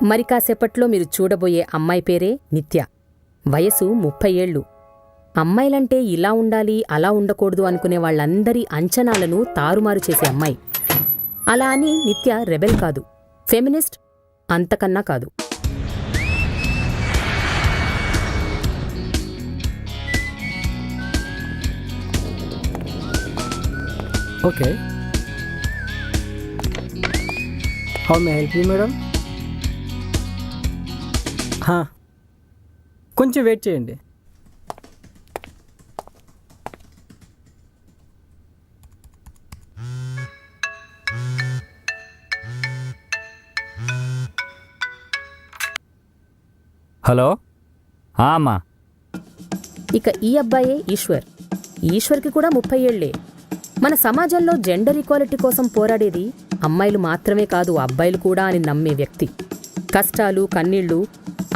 మరి కాసేపట్లో మీరు చూడబోయే అమ్మాయి పేరే నిత్య. వయసు 30 ఏళ్ళు. అమ్మాయిలంటే ఇలా ఉండాలి అలా ఉండకూడదు అనుకునే వాళ్ళందరి అంచనాలను తారుమారు చేసే అమ్మాయి. అలా అని నిత్య రెబెల్ కాదు, ఫెమినిస్ట్ అంతకన్నా కాదు. Okay, how may help you madam? కొంచెం వెయిట్ చేయండి. హలో, అమ్మా. ఇక ఈ అబ్బాయే ఈశ్వర్. ఈశ్వర్కి కూడా 30 ఏళ్లే. మన సమాజంలో జెండర్ ఈక్వాలిటీ కోసం పోరాడేది అమ్మాయిలు మాత్రమే కాదు, అబ్బాయిలు కూడా అని నమ్మే వ్యక్తి. కష్టాలు కన్నీళ్లు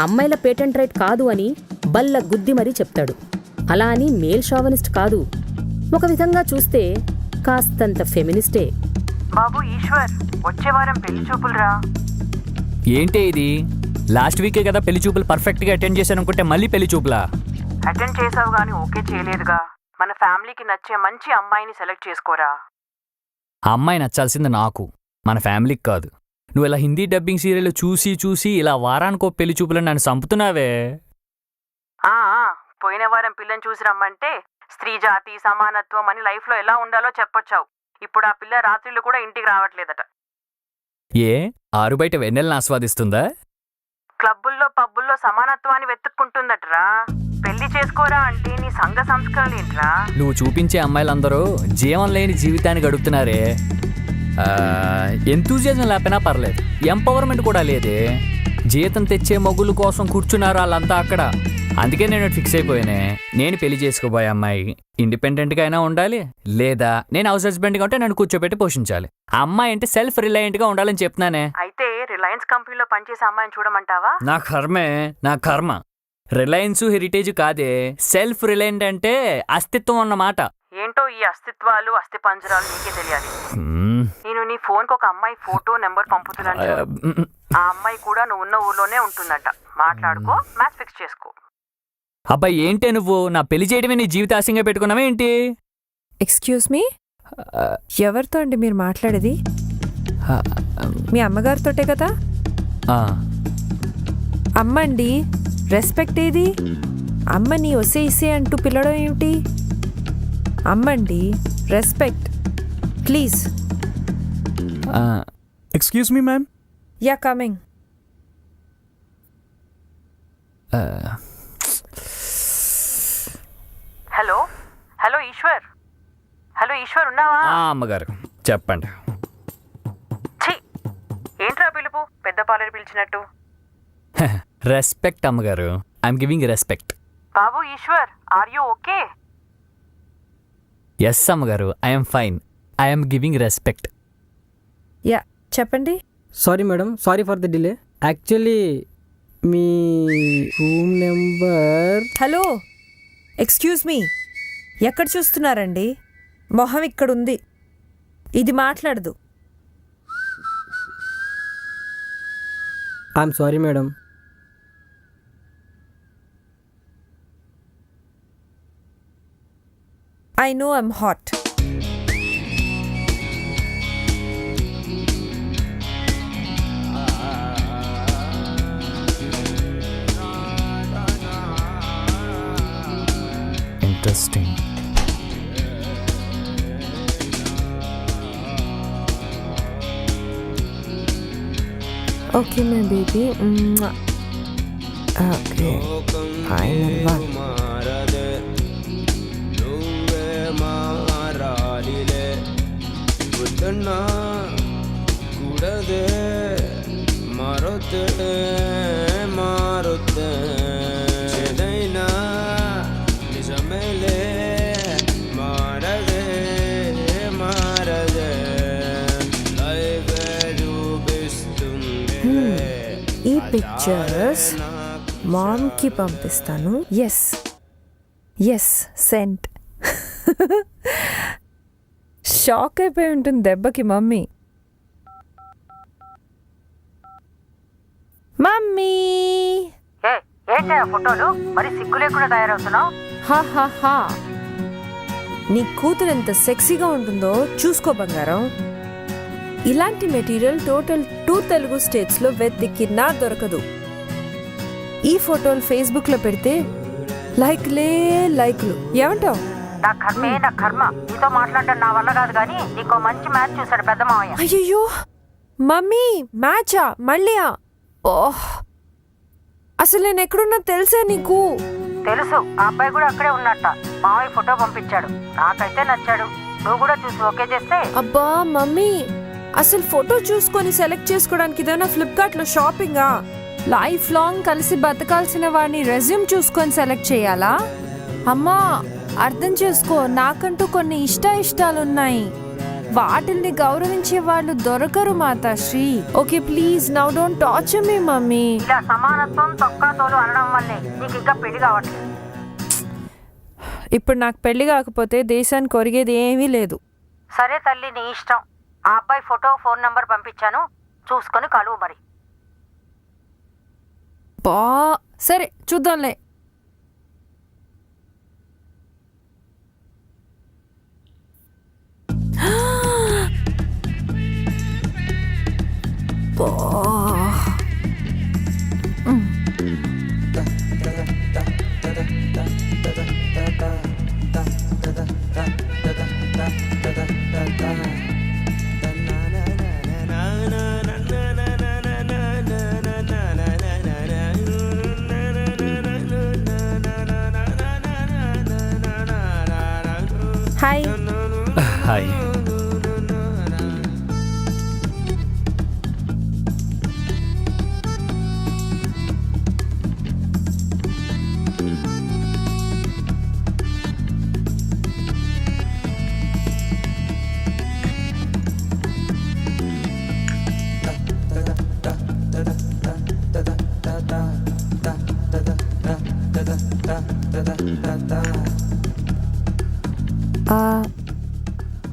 అమ్మాయిల పేటెంట్ రైట్ కాదు అని బల్ల గుద్ది మరీ చెప్తాడు. అలా అని మేల్ షావనిస్ట్ కాదు, ఒక విధంగా చూస్తే కాస్తంత ఫెమినిస్టే. బాబు ఈశ్వర్, వచ్చే వారం పెళ్లి చూపులురా. ఏంటే ఇది? లాస్ట్ వీకే కదా పెళ్లి చూపులు పర్ఫెక్ట్గా అటెండ్ చేశాను అనుకుంటే మళ్ళీ పెళ్లి చూపులా? అటెండ్ చేసావు గానీ ఓకే చేయలేదుగా. మన ఫ్యామిలీకి నచ్చే మంచి అమ్మాయిని సెలెక్ట్ చేసుకోరా. ఆ అమ్మాయి నచ్చాల్సింది నాకు, మన ఫ్యామిలీకి కాదు. నువ్వు ఇలా హిందీ డబ్బింగ్ సీరియల్ చూసి చూసి ఇలా వారానికో పెళ్లి చూపులను నన్ను చంపుతున్నావే. పోయిన వారం పిల్లని చూసి రమ్మంటే స్త్రీ జాతి సమానత్వం అని లైఫ్లో ఎలా ఉండాలో చెప్పొచ్చావు. ఇప్పుడు ఆ పిల్ల రాత్రిళ్ళు కూడా ఇంటికి రావట్లేదట. ఏ ఆరు బయట వెన్నెలను ఆస్వాదిస్తుందా? క్లబ్బుల్లో పబ్బుల్లో సమానత్వాన్ని వెతుక్కుంటుందట్రా. పెళ్లి చేసుకోరా అంటే నీ సంఘ సంస్కరణలు ఏంట్రా? నువ్వు చూపించే అమ్మాయిలందరూ జీవం లేని జీవితాన్ని గడుపుతున్నారే. ఎంతూజియాజం లేకపోయినా పర్లేదు, ఎంపవర్మెంట్ కూడా లేదే. జీతం తెచ్చే మొగుల కోసం కూర్చున్నారు వాళ్ళంతా అక్కడ. అందుకే నేను ఫిక్స్ అయిపోయానే, నేను పెళ్లి చేసుకోబోయే అమ్మాయి ఇండిపెండెంట్గా అయినా ఉండాలి, లేదా నేను హౌస్ హస్బెండ్గా ఉంటే నన్ను కూర్చోబెట్టి పోషించాలి. ఆ అమ్మాయి అంటే సెల్ఫ్ రిలయంట్గా ఉండాలని చెప్తున్నానే. అయితే రిలయన్స్ కంపెనీలో పనిచేసే అమ్మాయిని చూడమంటావా? నా కర్మే, నా కర్మ. రిలయన్స్ హెరిటేజ్ కాదే, సెల్ఫ్ రిలయంట్ అంటే అస్తిత్వం అన్నమాట. ఏంటో ఈ అస్తిత్వాలు అస్థి పంజరాలు నీకే తెలియాలి. నేను నీ ఫోన్కి ఒక అమ్మాయి ఫోటో నెంబర్ పంపుతున్నాను. ఆ అమ్మాయి కూడా నువ్వు ఉన్న ఊర్లోనే ఉంటుందట. మాట్లాడుకో, మ్యాచ్ ఫిక్స్ చేసుకో. అబ్బాయి ఏంటే నువ్వు నా పెళ్లి చేయడమే నీ జీవితాశంగా పెట్టుకున్నావా ఏంటి? ఎక్స్క్యూజ్ మీ, ఎవరితో అండి మీరు మాట్లాడేది? మీ అమ్మగారితోటే కదా? అమ్మండి, రెస్పెక్ట్ ఏది? అమ్మని ఒసే ఇసే అంటూ పిలవడం ఏమిటి? అమ్మండి, respect please. Excuse me ma'am. Ya coming. Hello hello Eshwar, hello Eshwar ఉన్నావా? అమ్మగారు చెప్పండి. ఛీ, ఏంట్రా పిలుపు పెద్ద పాలరి పిలిచినట్టు? రెస్పెక్ట్ అమ్మగారు, ఐఎమ్ గివింగ్ రెస్పెక్ట్. బాబు Eshwar, are you okay? Yes అమ్మగారు, I'm fine, I'm giving respect. Ya చెప్పండి. Sorry madam, sorry for the delay. Actually మీ room number. Hello, excuse me, ఎక్కడ చూస్తున్నారండి? మొహం ఇక్కడుంది, ఇది మాట్లాడదు. I'm sorry madam. I know I'm hot. Interesting. Okay, my baby. Okay. Final one. ఈ pictures మామ్కి పంపిస్తాను. Yes yes cent. షాక్ అయిపోయి ఉంటుంది దెబ్బకి మమ్మీ. మమ్మీ ఏ ఏంటి ఆ ఫోటోలు మరి సిగ్గు లేకుండా తయారవుతున్నావు? హా హా హా నీ కూతురు ఎంత సెక్సీగా ఉంటుందో చూసుకో బంగారం. ఇలాంటి మెటీరియల్ టోటల్ 2 తెలుగు స్టేట్స్లో వెతికినా దొరకదు. ఈ ఫోటోలు ఫేస్బుక్లో పెడితే లైక్లు ఏమంటావు? నా కర్మే నా కర్మ. నీతో మాట్లాడడం నా వల్ల కాదు కానీ నీకో మంచి మ్యాచ్ చూసాడు పెద్ద మావయ్య. అయ్యయ్యో మమ్మీ మ్యాచా మళ్ళీయా? ఓహ్ అసలు నేను ఎక్కడున్నా తెలుసా నీకు? తెలుసు, ఆ అబ్బాయి కూడా అక్కడే ఉన్నట్ట. మావయ్య ఫోటో పంపించాడు, నాకైతే నచ్చాడు. నువ్వు కూడా చూసి ఓకే చేస్తే. అబ్బా మమ్మీ అసలు ఫోటో చూసుకొని సెలెక్ట్ చేసుకోవడానికి ఏదైనా ఫ్లిప్కార్ట్లో షాపింగా? లైఫ్ లాంగ్ కలిసి బతకాల్సిన వాడిని రెజ్యూమ్ చూసుకొని సెలెక్ట్ చేయాలా? అమ్మా అర్థం చేసుకో, నాకంటూ కొన్ని ఇష్టాలున్నాయి. వాటిల్ని గౌరవించే వాళ్ళు దొరకరు Matasri. Okay please now don't torture me mummy. ఇలా సమానత్వం తొక్కా తోలు అనడం వల్లే నీకు ఇంకా పెళ్లి కావట్లేదు. ఇప్పుడు నాకు పెళ్లి కాకపోతే దేశానికి ఒరిగేది ఏమీ లేదు. సరే తల్లి, నీ ఇష్టం. ఆ అబ్బాయి ఫోటో ఫోన్ నంబర్ పంపించాను, చూసుకొని కలువు మరి. బా సరే చూద్దాంలే. Hi. Hi.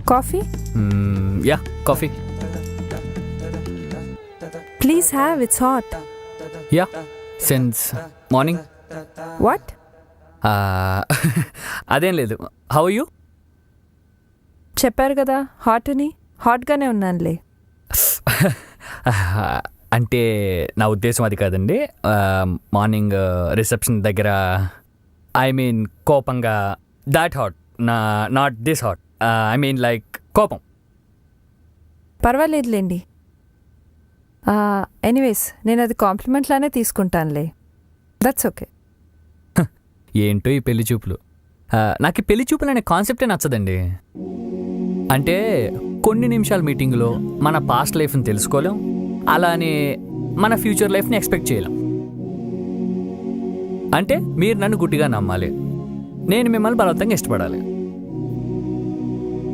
Coffee yeah coffee. Please have, it's hot. Yeah since morning. What? అదేం లేదు. How you? చెప్పారు కదా హాట్ అని. హాట్గానే ఉన్నానులే. అంటే నా ఉద్దేశం అది కాదండి. మార్నింగ్ రిసెప్షన్ దగ్గర ఐ మీన్ కోపంగా, that hot, not this hot. I mean like కోపం. పర్వాలేదులేండి. ఎనీవేస్ నేను అది కాంప్లిమెంట్ లానే తీసుకుంటానులే. That's okay. ఏంటో ఈ పెళ్లి చూపులు. నాకు ఈ పెళ్లి చూపులు అనే కాన్సెప్టే నచ్చదండి. అంటే కొన్ని నిమిషాల మీటింగ్లో మన పాస్ట్ లైఫ్ని తెలుసుకోలేం, అలానే మన ఫ్యూచర్ లైఫ్ని ఎక్స్పెక్ట్ చేయలేం. అంటే మీరు నన్ను గుడ్డిగా నమ్మాలి, నేను మిమ్మల్ని బలవంతంగా ఇష్టపడాలి.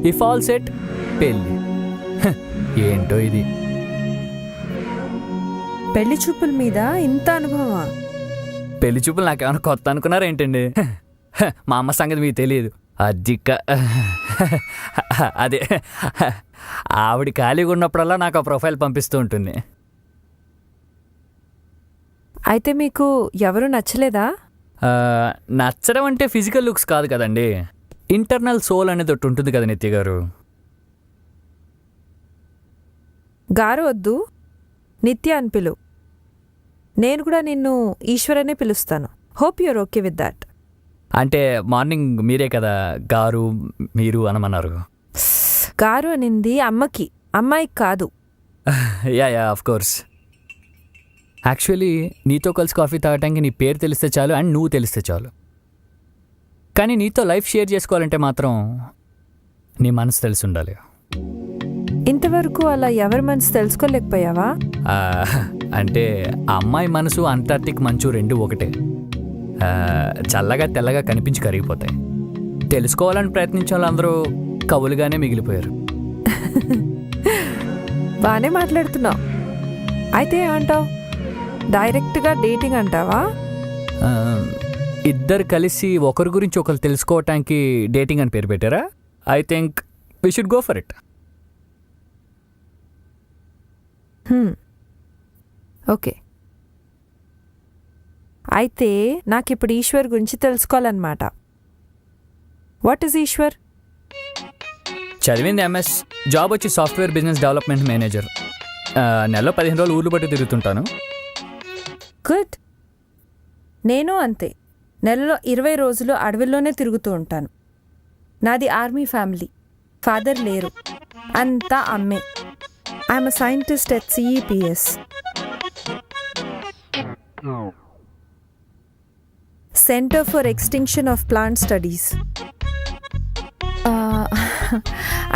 ఇఫ్ ఆల్ సెట్ పెళ్ళి. ఏంటో ఇది. పెళ్లి చూపుల మీద ఇంత అనుభవమా? పెళ్లి చూపులు నాకేమైనా కొత్త అనుకున్నారా ఏంటండి? మా అమ్మ సంగతి మీకు తెలియదు. అదే ఆవిడ ఖాళీగా ఉన్నప్పుడల్లా నాకు ఆ ప్రొఫైల్ పంపిస్తూ ఉంటుంది. అయితే మీకు ఎవరు నచ్చలేదా? నచ్చడం అంటే ఫిజికల్ లుక్స్ కాదు కదండి, ఇంటర్నల్ సోల్ అనేది ఒకటి ఉంటుంది కదా నిత్య గారు. గారు వద్దు, నిత్య అని పిలు. నేను కూడా నిన్ను ఈశ్వరనే పిలుస్తాను. Hope your okay with that. అంటే మార్నింగ్ మీరే కదా గారు మీరు అనమన్నారు. గారు అనింది అమ్మకి, అమ్మాయికి కాదు. Yeah of course. యాక్చువల్లీ నీతో కలిసి కాఫీ తాగటానికి నీ పేరు తెలిస్తే చాలు, అండ్ నువ్వు తెలిస్తే చాలు. కానీ నీతో లైఫ్ షేర్ చేసుకోవాలంటే మాత్రం నీ మనసు తెలిసి ఉండాలి. ఇంతవరకు అలా ఎవరి మనసు తెలుసుకోలేకపోయావా? అంటే ఆ అమ్మాయి మనసు అంటార్టిక్ మంచు రెండు ఒకటే. చల్లగా తెల్లగా కనిపించి కరిగిపోతాయి. తెలుసుకోవాలని ప్రయత్నించే వాళ్ళందరూ కవులుగానే మిగిలిపోయారు. బాగానే మాట్లాడుతున్నావు. అయితే ఏమంటావు? డైరెక్ట్గా డేటింగ్ అంటావా? ఇద్దరు కలిసి ఒకరి గురించి ఒకరు తెలుసుకోవటానికి డేటింగ్ అని పేరు పెట్టారా? I think we should go for it. Okay, అయితే నాకిప్పుడు ఈశ్వర్ గురించి తెలుసుకోవాలన్నమాట. What is Eshwar? చదివింది ఎంఎస్, జాబ్ వచ్చి సాఫ్ట్వేర్ బిజినెస్ డెవలప్మెంట్ మేనేజర్. నెలలో 15 రోజులు ఊర్లు బట్టి తిరుగుతుంటాను. గుడ్. నేను అంతే, నెలలో 20 రోజులు అడవిలోనే తిరుగుతూ ఉంటాను. నాది ఆర్మీ ఫ్యామిలీ, ఫాదర్ లేరు, అంతా అమ్మే. I'm a scientist at CEPS, centre for extinction of plant studies.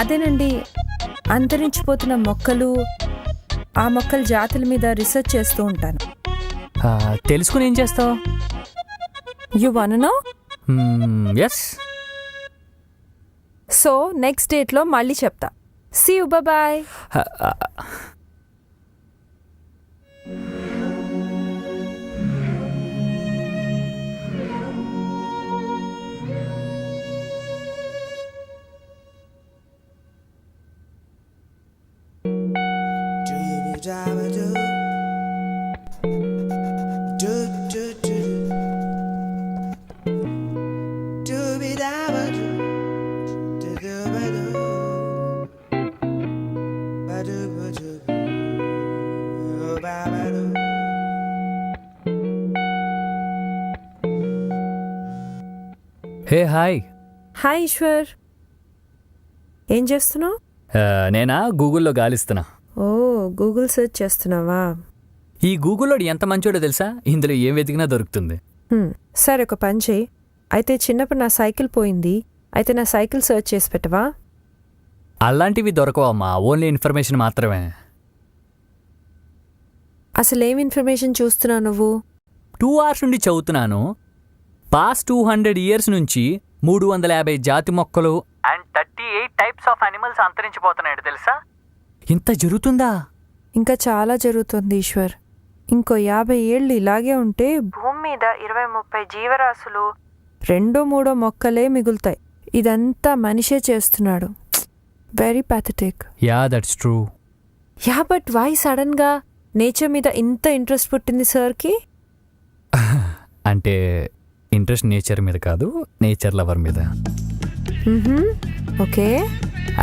అదేనండి, అంతరించిపోతున్న మొక్కలు, ఆ మొక్కల జాతుల మీద రీసెర్చ్ చేస్తూ ఉంటాను. తెలుసుకుని ఏం చేస్తావు? You want to know? Yes. So next డేట్లో మళ్ళీ చెప్తా. See you, bye. Hey hi. Hi Eshwar, ఏం చేస్తున్నావు? నేనా గూగుల్లో గాలిస్తున్నా. ఓ, గూగుల్ సెర్చ్ చేస్తున్నావా? ఈ గూగుల్లో ఎంత మంచోడో తెలుసా, ఇందులో ఏం వెతికినా దొరుకుతుంది. సరే, ఒక పని చేయి. అయితే చిన్నప్పుడు నా సైకిల్ పోయింది, అయితే నా సైకిల్ సెర్చ్ చేసి పెట్టవా? అలాంటివి దొరకవమ్మా, ఓన్లీ ఇన్ఫర్మేషన్ మాత్రమే. అసలు ఏం ఇన్ఫర్మేషన్ చూస్తున్నావు నువ్వు? 2 hours నుండి చదువుతున్నాను. పాస్ట్ 200 years నుంచి 350 జాతి మొక్కలు అండ్ 38 types ఆఫ్ అనిమల్స్ అంతరించిపోతున్నాయి తెలుసా? ఇంత జరుగుతుందా? ఇంకా చాలా జరుగుతుంది ఈశ్వర్. ఇంకో 50 ఏళ్ళు ఇలాగే ఉంటే భూమి మీద 20-30 జీవరాశులు, 2-3 మొక్కలే మిగులుతాయి. ఇదంతా మనిషే చేస్తున్నాడు. Very pathetic. Ya, that's true. Ya, but why sudden గా నేచర్ మీద ఇంత ఇంట్రెస్ట్ పుట్టింది సార్కి? అంటే ఇంట్రెస్ట్ నేచర్ మీద కాదు, నేచర్ లవర్ మీద. ఓకే.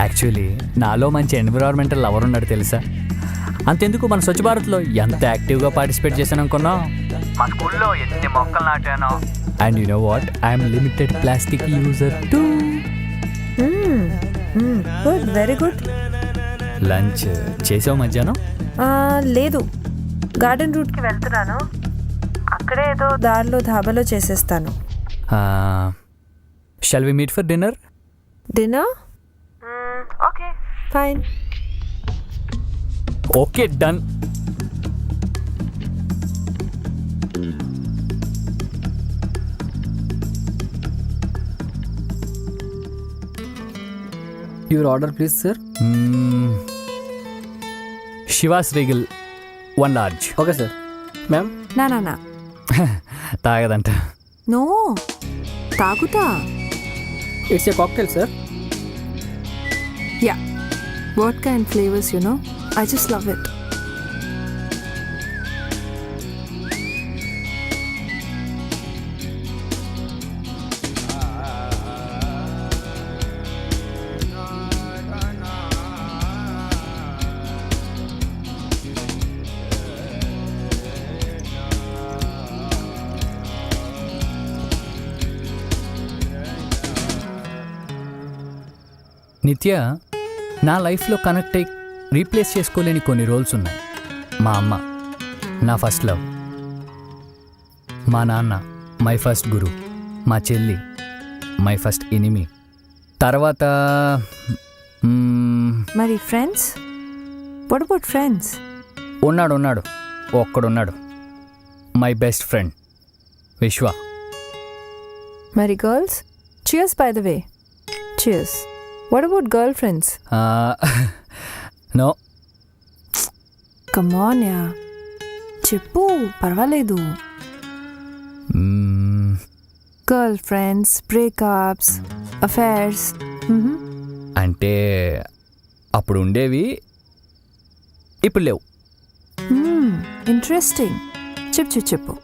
యాక్చువల్లీ నాలో మంచి ఎన్విరాన్మెంటల్ లవర్ ఉన్నాడు తెలుసా? అంతెందుకు, మన స్వచ్ఛ భారత్లో ఎంత యాక్టివ్గా పార్టిసిపేట్ చేశాను అనుకున్నావు? మా స్కూల్లో ఎన్ని మొక్కలు నాటానో. And you know what, I'm limited plastic user too. Good, very good. Lunch చేసావు మధ్యాహ్నం? లేదు, గార్డెన్ రూట్కి వెళ్తున్నాను. అక్కడే ఏదో దారిలో ధాబాలో చేసేస్తాను. Shall we meet for dinner? Dinner? Okay, fine. Okay, done. Your order please sir. Chivas Regal 1 large. Okay sir. Ma'am? నా తాగదంట. నో, తాగుతా. It's a cocktail sir. Ya, vodka and flavours, you know, I just love it. Nithya, నా లైఫ్లో connect అయ్యి replace చేసుకోలేని కొన్ని roles ఉన్నాయి. మా అమ్మ నా ఫస్ట్ లవ్, మా నాన్న మై ఫస్ట్ గురు, మా చెల్లి మై ఫస్ట్ ఎనిమీ. తర్వాత మరి ఫ్రెండ్స్? What about friends? ఉన్నాడు, ఒక్కడున్నాడు, మై బెస్ట్ ఫ్రెండ్ విశ్వ. మరి girls? Cheers by the way. Cheers. What about girlfriends? No. Come on, yeah. చెప్పు, పర్వాలేదు. Girlfriends, breakups, affairs. అంటే అప్పుడు ఉండేవి, ఇప్పుడు లేవు. ఇంట్రెస్టింగ్. చెప్పు.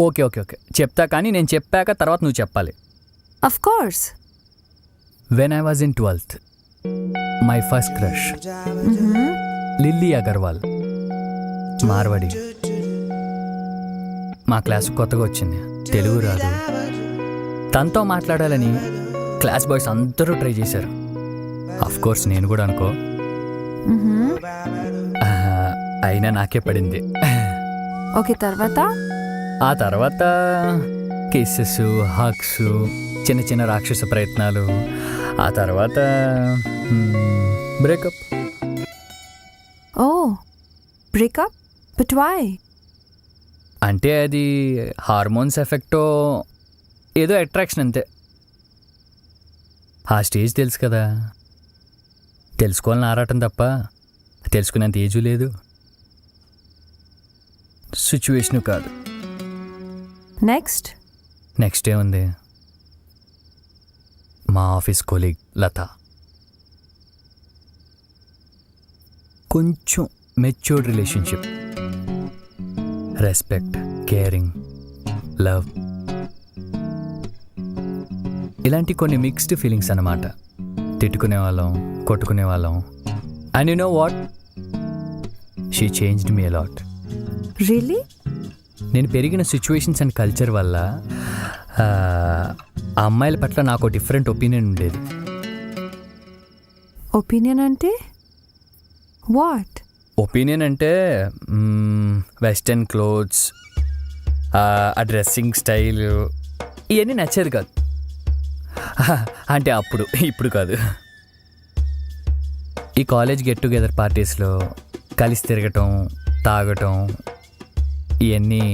ఓకే ఓకే ఓకే చెప్తా, కానీ నేను చెప్పాక తర్వాత నువ్వు చెప్పాలి. Of course. When I was in 12th, my first crush Lily Agarwal, Marwadi. మా క్లాసు కొత్తగా వచ్చింది, తెలుగు రాదు. తనతో మాట్లాడాలని క్లాస్ బాయ్స్ అందరూ ట్రై చేశారు. అఫ్ కోర్స్ నేను కూడా అనుకో. అయినా నాకే పడింది. ఓకే, తర్వాత? ఆ తర్వాత కిస్సెస్, హగ్స్, చిన్న చిన్న రాక్షస ప్రయత్నాలు. ఆ తర్వాత breakup. Oh, breakup? But why? అంటే అది హార్మోన్స్ ఎఫెక్టో ఏదో అట్రాక్షన్ అంతే. ఆ స్టేజ్ తెలుసు కదా, తెలుసుకోవాలని ఆరాటం తప్ప తెలుసుకునేంత ఏజు లేదు, సిచ్యువేషను కాదు. నెక్స్ట్? నెక్స్ట్ ఏముంది, మా ఆఫీస్ కొలీగ్ లత. కొంచెం matured relationship, respect, caring, love, ఇలాంటి కొన్ని మిక్స్డ్ ఫీలింగ్స్ అన్నమాట. తిట్టుకునే వాళ్ళం, కొట్టుకునే వాళ్ళం. And you know what, she changed me a lot. Really? నేను పెరిగిన సిచ్యువేషన్స్ అండ్ కల్చర్ వల్ల ఆ అమ్మాయిల పట్ల నాకు డిఫరెంట్ ఒపీనియన్ ఉండేది. ఒపీనియన్ అంటే వాట్? ఒపీనియన్ అంటే వెస్టర్న్ క్లోత్స్, ఆ డ్రెస్సింగ్ స్టైల్, ఇవన్నీ నచ్చేది కాదు. అంటే అప్పుడు, ఇప్పుడు కాదు. ఈ కాలేజ్ గెట్ టుగెదర్ పార్టీస్లో కలిసి తిరగటం, తాగటం, ఇవన్నీ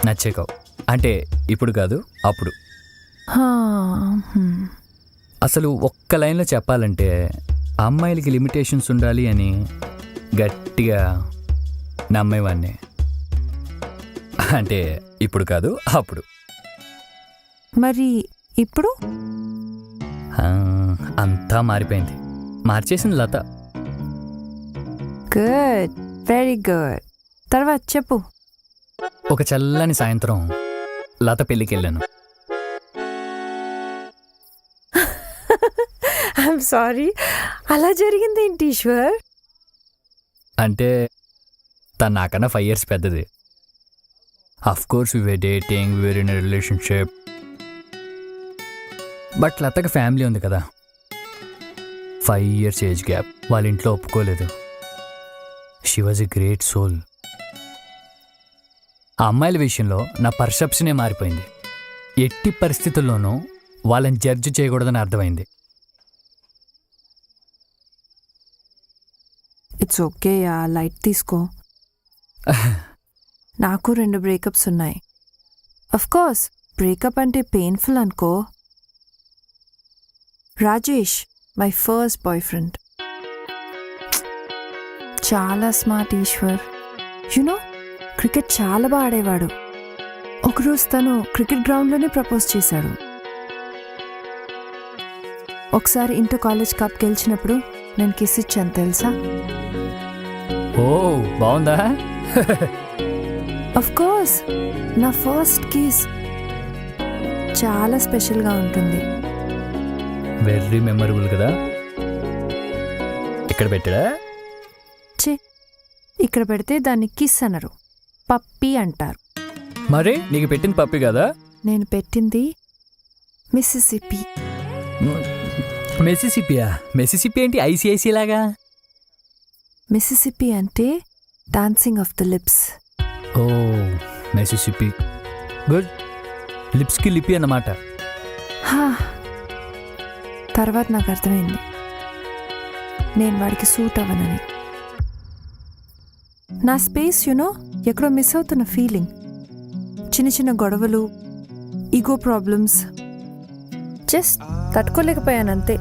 నచ్చే కావు. అంటే ఇప్పుడు కాదు, అప్పుడు. అసలు ఒక్క లైన్లో చెప్పాలంటే అమ్మాయిలకి లిమిటేషన్స్ ఉండాలి అని గట్టిగా నమ్మేవాడిని. అంటే ఇప్పుడు కాదు, అప్పుడు. మరి ఇప్పుడు? అంతా మారిపోయింది. మార్చేసింది లత. Good, very good. తర్వాత చెప్పు. ఒక చల్లని సాయంత్రం లత పెళ్ళికి వెళ్ళాను. ఐఎమ్ సారీ, అలా జరిగింది ఏంటి ఈశ్వర్? అంటే తను నాకన్నా 5 years పెద్దది. Of course we were dating, we were in a relationship. But లతకి ఫ్యామిలీ ఉంది కదా, 5 years ఏజ్ గ్యాప్. వాళ్ళ ఇంట్లో ఒప్పుకోలేదు. She was a great soul. ఆ అమ్మాయిల విషయంలో నా పర్సెప్షనే మారిపోయింది. ఎట్టి పరిస్థితుల్లోనూ వాళ్ళని జడ్జ్ చేయకూడదని అర్థమైంది. ఇట్స్ ఓకే యా, లైట్ తీసుకో. నాకు 2 బ్రేకప్స్ ఉన్నాయి. అఫ్ కోర్స్ బ్రేకప్ అంటే పెయిన్ఫుల్ అనుకో. Rajesh, my first boy friend, చాలా స్మార్ట్ ఈశ్వర్. యునో, క్రికెట్ చాలా బాగా ఆడేవాడు. ఒకరోజు తను క్రికెట్ గ్రౌండ్లోనే ప్రపోజ్ చేశాడు. ఒకసారి ఇంటర్ కాలేజ్ కప్ గెలిచినప్పుడు నేను కిస్ ఇచ్చాను తెలుసా? ఓ బాగుందా? అఫ్ కోర్స్, నా ఫస్ట్ కిస్ చాలా స్పెషల్గా ఉంటుంది. వెరీ మెమరబుల్ కదా. ఇక్కడ పెట్టాడా? ఛే, ఇక్కడ పెడితే దాన్ని కిస్ అనరు, పప్పీ అంటారు. మరి నీకు పెట్టింది పప్పి కదా? నేను పెట్టింది మిసిసిపి. మెసిసిపియా? మెసిసిపి ఏంటి ఐసిఐసి లాగా? మిసిసిపి అంటే dancing of the lips. Oh Mississippi, good. లిప్స్కి లిపి అన్నమాట. తర్వాత నాకు అర్థమైంది నేను వాడికి సూట్ అవ్వనని. నా స్పేస్ యునో ఎక్కడో మిస్ అవుతున్న ఫీలింగ్. చిన్న చిన్న గొడవలు, ఈగో ప్రాబ్లమ్స్, జస్ట్ తట్టుకోలేకపోయానంతే.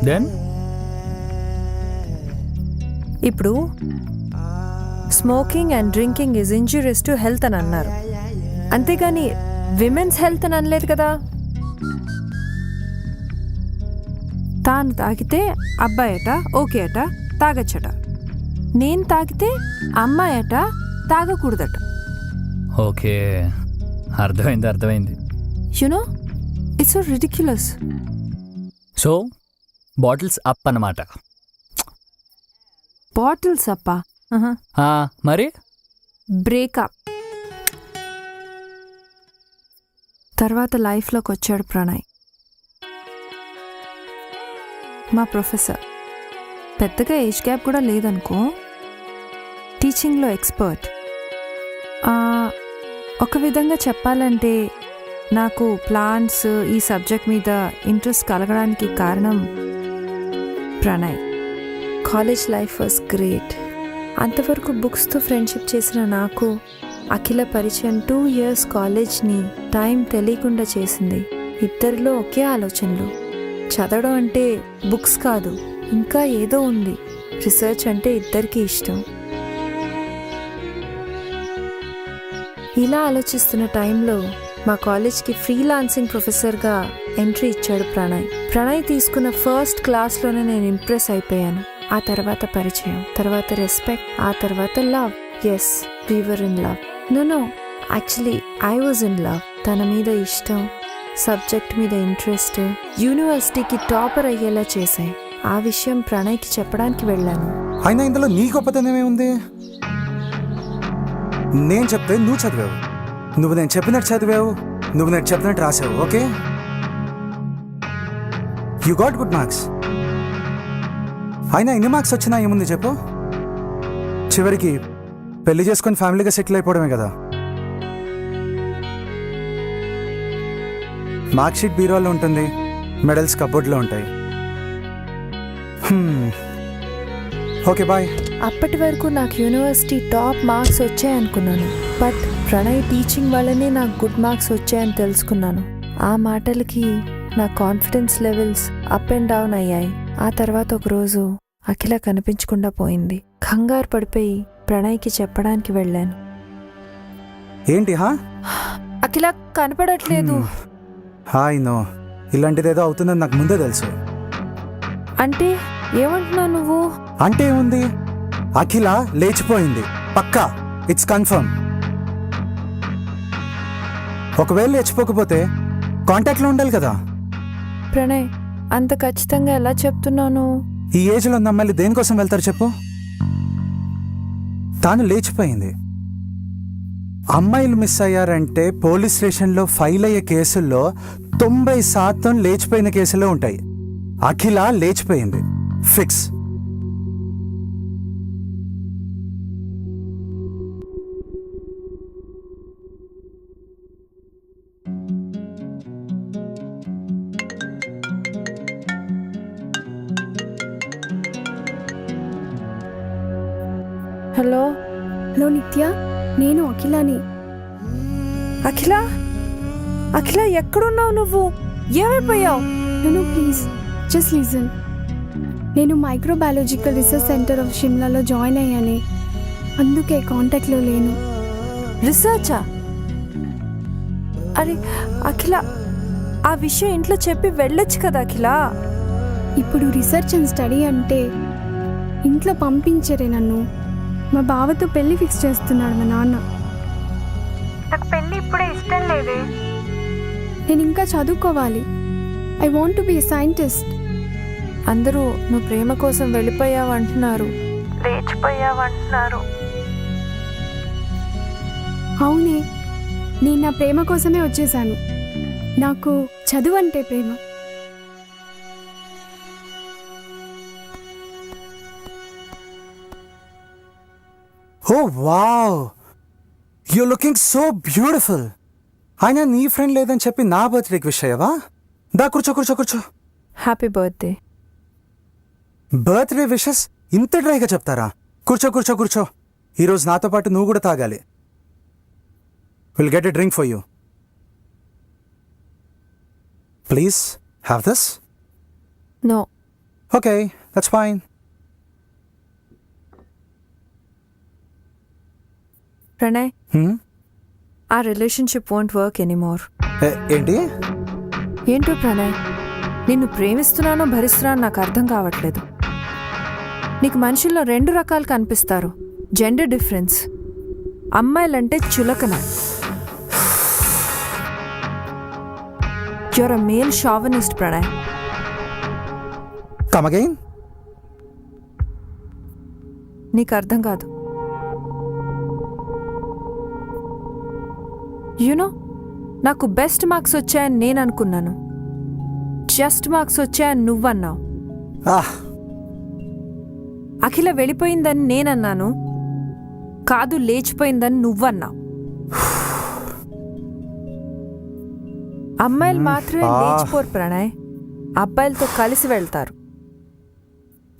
దెన్ ఇప్పుడు smoking and drinking is injurious to health అని అన్నారు, అంతేగాని విమెన్స్ హెల్త్ అని అనలేదు కదా. తాను తాగితే అబ్బాయట ఓకే అట తాగచ్చట, నేను తాగితే అమ్మాయట తాగకూడదట. ఓకే, అర్థమైంది. You know it's so ridiculous. So bottles up అన్నమాట. బాటిల్స్ అప్పా? మరి బ్రేకప్. తర్వాత లైఫ్లోకి వచ్చాడు ప్రణయ్, మా ప్రొఫెసర్. పెద్దగా ఏజ్ గ్యాప్ కూడా లేదనుకో. టీచింగ్లో ఎక్స్పర్ట్. ఒక విధంగా చెప్పాలంటే నాకు ప్లాంట్స్ ఈ సబ్జెక్ట్ మీద ఇంట్రెస్ట్ కలగడానికి కారణం Pranay. College life was great. అంతవరకు బుక్స్తో ఫ్రెండ్షిప్ చేసిన నాకు అఖిల పరిచయం 2 years కాలేజ్ని టైం తెలియకుండా చేసింది. ఇద్దరిలో ఒకే ఆలోచనలు. చదవడం అంటే బుక్స్ కాదు, ఇంకా ఏదో ఉంది. రీసెర్చ్ అంటే ఇద్దరికీ ఇష్టం. ఇలా ఆలోచిస్తున్న టైంలో మా కాలేజ్కి ఫ్రీలాన్సింగ్ ప్రొఫెసర్గా ఎంట్రీ ఇచ్చాడు ప్రణయ్. ప్రణయ్ తీసుకున్న ఫస్ట్ క్లాస్లోనే నేను ఇంప్రెస్ అయిపోయాను. ఆ తర్వాత పరిచయం, తర్వాత రెస్పెక్ట్, ఆ తర్వాత love. Yes, we were in love. No actually I was in love. తన మీద ఇష్టం, సబ్జెక్ట్ మీద ఇంట్రెస్ట్ యూనివర్సిటీకి టాపర్ అయ్యేలా చేశాయి. ఆ విషయం ప్రణయ్కి చెప్పడానికి వెళ్ళాను. అయినా ఇందులో నీ గొప్పతనమే ఉంది. నేను చెప్తే నువ్వు చదివావు, నువ్వు నేను చెప్పినట్టు చదివావు, నువ్వు నేను చెప్పినట్టు రాసావు. Okay, you got good marks. అయినా ఎన్ని మార్క్స్ వచ్చినా ఏముంది చెప్పు? చివరికి పెళ్లి చేసుకొని ఫ్యామిలీగా సెటిల్ అయిపోవడమే కదా. మార్క్ షీట్ బీరోలో ఉంటుంది, మెడల్స్ కబోర్డ్లో ఉంటాయి. Okay, bye. అప్పటి వరకు నాకు యూనివర్సిటీ టాప్ మార్క్స్ వచ్చాయనుకున్నాను. బట్ ప్రణయ్ టీచింగ్ వల్లనే నాకు గుడ్ మార్క్స్ వచ్చాయని తెలుసుకున్నాను. ఆ మాటలకి నా confidence levels up and down అయ్యాయి. ఆ తర్వాత ఒకరోజు అఖిల కనిపించకుండా పోయింది. కంగారు పడిపోయి ప్రణయ్కి చెప్పడానికి వెళ్ళాను. ఏంటి అఖిల కనపడట్లేదు. హాయ్, నో, ఇలాంటిదేదో అవుతుందని నాకు ముందే తెలుసు. అంటే ఏమంటున్నావు నువ్వు? అంటే ఏముంది, అఖిల లేచిపోయింది పక్కా. It's confirm. ఒకవేళ లేచిపోకపోతే కాంటాక్ట్లో ఉండాలి కదా. ప్రణయ్, అంత ఖచ్చితంగా ఎలా చెప్తున్నాను? ఈ ఏజ్లో ఉన్న అమ్మాయిలు దేనికోసం వెళ్తారు చెప్పు? తాను లేచిపోయింది. అమ్మాయిలు మిస్ అయ్యారంటే పోలీస్ స్టేషన్లో ఫైల్ అయ్యే కేసుల్లో 90% లేచిపోయిన కేసులో ఉంటాయి. అఖిల లేచిపోయింది, ఫిక్స్. హలో హలో నిత్య, నేను అఖిలని. అఖిల, అఖిల ఎక్కడున్నావు నువ్వు? ఏమైపోయావు? నన్ను ప్లీజ్ జస్ట్ లిజన్. నేను మైక్రోబయాలజికల్ రీసెర్చ్ సెంటర్ ఆఫ్ షిమ్లాలో జాయిన్ అయ్యాను, అందుకే కాంటాక్ట్లో లేను. రీసెర్చా? అరే అఖిల, ఆ విషయం ఇంట్లో చెప్పి వెళ్ళొచ్చు కదా అఖిల. ఇప్పుడు రీసెర్చ్ అండ్ స్టడీ అంటే ఇంట్లో పంపించరే నన్ను. మా బావతో పెళ్లి ఫిక్స్ చేస్తున్నాడు మా నాన్న. నాకు పెళ్ళి ఇప్పుడే ఇష్టం లేదే. నేను ఇంకా చదువుకోవాలి. I want to be a scientist. అందరూ నువ్వు ప్రేమ కోసం వెళ్ళిపోయావు అంటున్నారు, లేచిపోయావు అంటున్నారు. అవునే, నేను నా ప్రేమ కోసమే వచ్చేసాను. నాకు చదువు అంటే ప్రేమ. Oh wow, you looking so beautiful. అయినా నీ ఫ్రెండ్ లేదని చెప్పి నా బర్త్డేకి విష్ అయ్యావా? దా కూర్చో. Happy birthday. బర్త్డే విషెస్ ఇంత డ్రైగా చెప్తారా? కూర్చో. ఈరోజు నాతో పాటు నువ్వు కూడా తాగాలి. Will get a drink for you. Please have this. No. Okay, that's fine. Pranay, ఆ రిలేషన్షిప్ వోంట్ వర్క్ ఎనీమోర్. ఏంటి? ఏంటో ప్రణయ్, నిన్ను ప్రేమిస్తున్నానో భరిస్తున్నానో నాకు అర్థం కావట్లేదు. నీకు మనుషుల్లో 2 రకాలు కనిపిస్తారు, జెండర్ డిఫరెన్స్. అమ్మాయిలంటే చులకన. Your a male chauvinist Pranay. Come again. నీకు అర్థం కాదు. యునో, నాకు బెస్ట్ మార్క్స్ వచ్చాయని నేను అనుకున్నాను. జస్ట్ మార్క్స్ వచ్చాయని నువ్వన్నావు. అఖిల వెళ్ళిపోయిందని నేనన్నాను. కాదు, లేచిపోయిందని నువ్వన్నావు. అమ్మాయిలు మాత్రమే లేచిపోరు ప్రణయ్, అబ్బాయిలతో కలిసి వెళ్తారు.